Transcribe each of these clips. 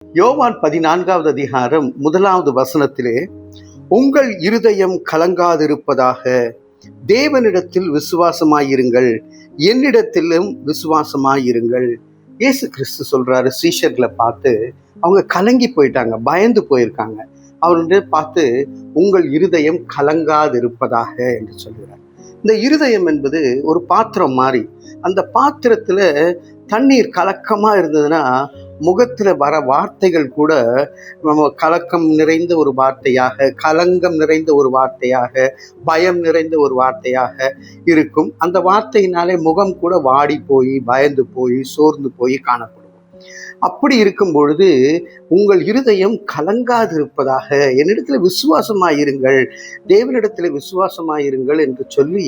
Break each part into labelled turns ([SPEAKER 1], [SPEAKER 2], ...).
[SPEAKER 1] யோவான் 14வது அதிகாரம் 1வது வசனத்திலே, உங்கள் இருதயம் கலங்காதிருப்பதாக, தேவனிடத்தில் விசுவாசமாயிருங்கள், என்னிடத்திலும் விசுவாசமாயிருங்கள். இயேசு கிறிஸ்து சொல்றாரு சீஷர்களை பார்த்து. அவங்க கலங்கி போயிட்டாங்க, பயந்து போயிருக்காங்க. அவருடைய பார்த்து உங்கள் இருதயம் கலங்காதிருப்பதாக என்று சொல்கிறார். இந்த இருதயம் என்பது ஒரு பாத்திரம் மாதிரி. அந்த பாத்திரத்துல தண்ணீர் கலக்கமா இருந்ததுன்னா முகத்துல வர வார்த்தைகள் கூட நம்ம கலக்கம் நிறைந்த ஒரு வார்த்தையாக, கலங்கம் நிறைந்த ஒரு வார்த்தையாக, பயம் நிறைந்த ஒரு வார்த்தையாக இருக்கும். அந்த வார்த்தையினாலே முகம் கூட வாடி போய், பயந்து போய், சோர்ந்து போய் காணப்படும். அப்படி இருக்கும் பொழுது உங்கள் இருதயம் கலங்காதிருப்பதாக, என்னிடத்துல விசுவாசமாயிருங்கள், தேவனிடத்துல விசுவாசமாயிருங்கள் என்று சொல்லி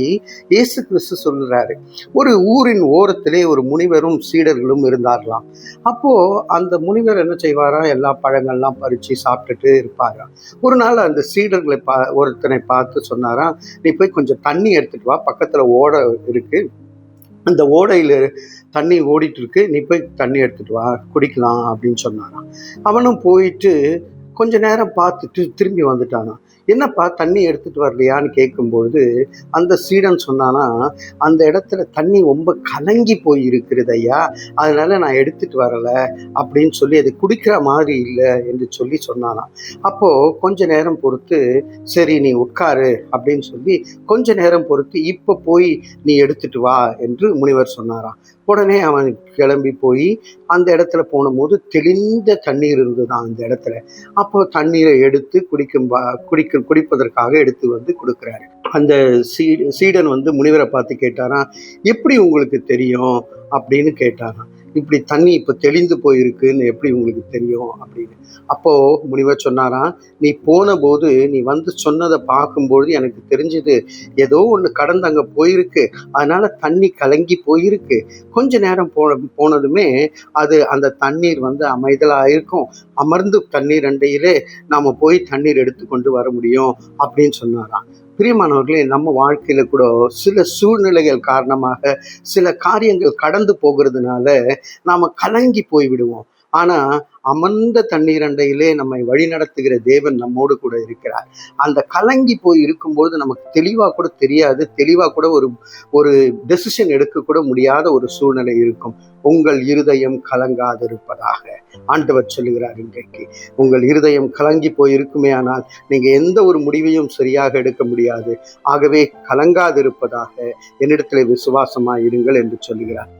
[SPEAKER 1] இயேசு கிறிஸ்து சொல்கிறாரு. ஒரு ஊரின் ஓரத்திலே ஒரு முனிவரும் சீடர்களும் இருந்தார்களாம். அப்போ அந்த முனிவர் என்ன செய்வாரா, எல்லா பழங்கள்லாம் பறிச்சு சாப்பிட்டுட்டு இருப்பாராம். ஒரு நாள் அந்த சீடர்களை ஒருத்தனை பார்த்து சொன்னாராம், நீ போய் கொஞ்சம் தண்ணி எடுத்துட்டு வா, பக்கத்துல ஓடை இருக்கு, அந்த ஓடையில தண்ணி ஓடிட்டு இருக்கு, நீ போய் தண்ணி எடுத்துட்டு வா, குடிக்கலாம் அப்படின்னு சொன்னாராம். அவனும் போயிட்டு கொஞ்ச நேரம் பார்த்துட்டு திரும்பி வந்துட்டானா. என்னப்பா தண்ணி எடுத்துட்டு வரலையான்னு கேட்கும்பொழுது அந்த சீடன் சொன்னானா, அந்த இடத்துல தண்ணி ரொம்ப கலங்கி போய் இருக்கிறது ஐயா, அதனால நான் எடுத்துட்டு வரல அப்படின்னு சொல்லி, அது குடிக்கிற மாதிரி இல்லை என்று சொல்லி சொன்னானா. அப்போ கொஞ்ச நேரம் பொறுத்து, சரி நீ உட்காரு அப்படின்னு சொல்லி கொஞ்ச நேரம் பொறுத்து, இப்ப போய் நீ எடுத்துட்டு வா என்று முனிவர் சொன்னாராம். உடனே அவன் கிளம்பி போய் அந்த இடத்துல போனபோது தெளிந்த தண்ணீர் இருந்ததுதான் அந்த இடத்துல. அப்போ தண்ணீரை எடுத்து குடிப்பதற்காக எடுத்து வந்து கொடுக்குறாரு. அந்த சீடன் வந்து முனிவரை பார்த்து கேட்டாராம், எப்படி உங்களுக்கு தெரியும் அப்படின்னு கேட்டாராம். இப்படி தண்ணி இப்போ தெளிந்து போயிருக்குன்னு எப்படி உங்களுக்கு தெரியும் அப்படின்னு. அப்போ முனிவர் சொன்னாராம், நீ போன போது நீ வந்து சொன்னதை பார்க்கும்பொழுது எனக்கு தெரிஞ்சது, ஏதோ ஒன்று கடந்து அங்கே போயிருக்கு, அதனால தண்ணி கலங்கி போயிருக்கு. கொஞ்ச நேரம் போனதுமே அது அந்த தண்ணீர் வந்து அமைதலாக இருக்கும், அமர்ந்து தண்ணீர் அண்டையிலே நாம போய் தண்ணீர் எடுத்து கொண்டு வர முடியும் அப்படின்னு சொன்னாராம். பிரியமானவர்களே, நம்ம வாழ்க்கையில கூட சில சூழ்நிலைகள் காரணமாக சில காரியங்கள் கடந்து போகிறதுனால நாம கலங்கி போய் விடுவோம். ஆனா அமர்ந்த தண்ணீர் அண்டையிலே நம்மை வழி நடத்துகிற தேவன் நம்மோடு கூட இருக்கிறார். அந்த கலங்கி போய் இருக்கும்போது நமக்கு தெளிவா கூட தெரியாது, தெளிவா கூட ஒரு டெசிஷன் எடுக்க கூட முடியாத ஒரு சூழ்நிலை இருக்கும். உங்கள் இருதயம் கலங்காதிருப்பதாக ஆண்டவர் சொல்லுகிறார். இன்றைக்கு உங்கள் இருதயம் கலங்கி போய் இருக்குமே ஆனால் நீங்க எந்த ஒரு முடிவையும் சரியாக எடுக்க முடியாது. ஆகவே கலங்காதிருப்பதாக, என்னிடத்திலே விசுவாசமாயிருங்கள் என்று சொல்லுகிறார்.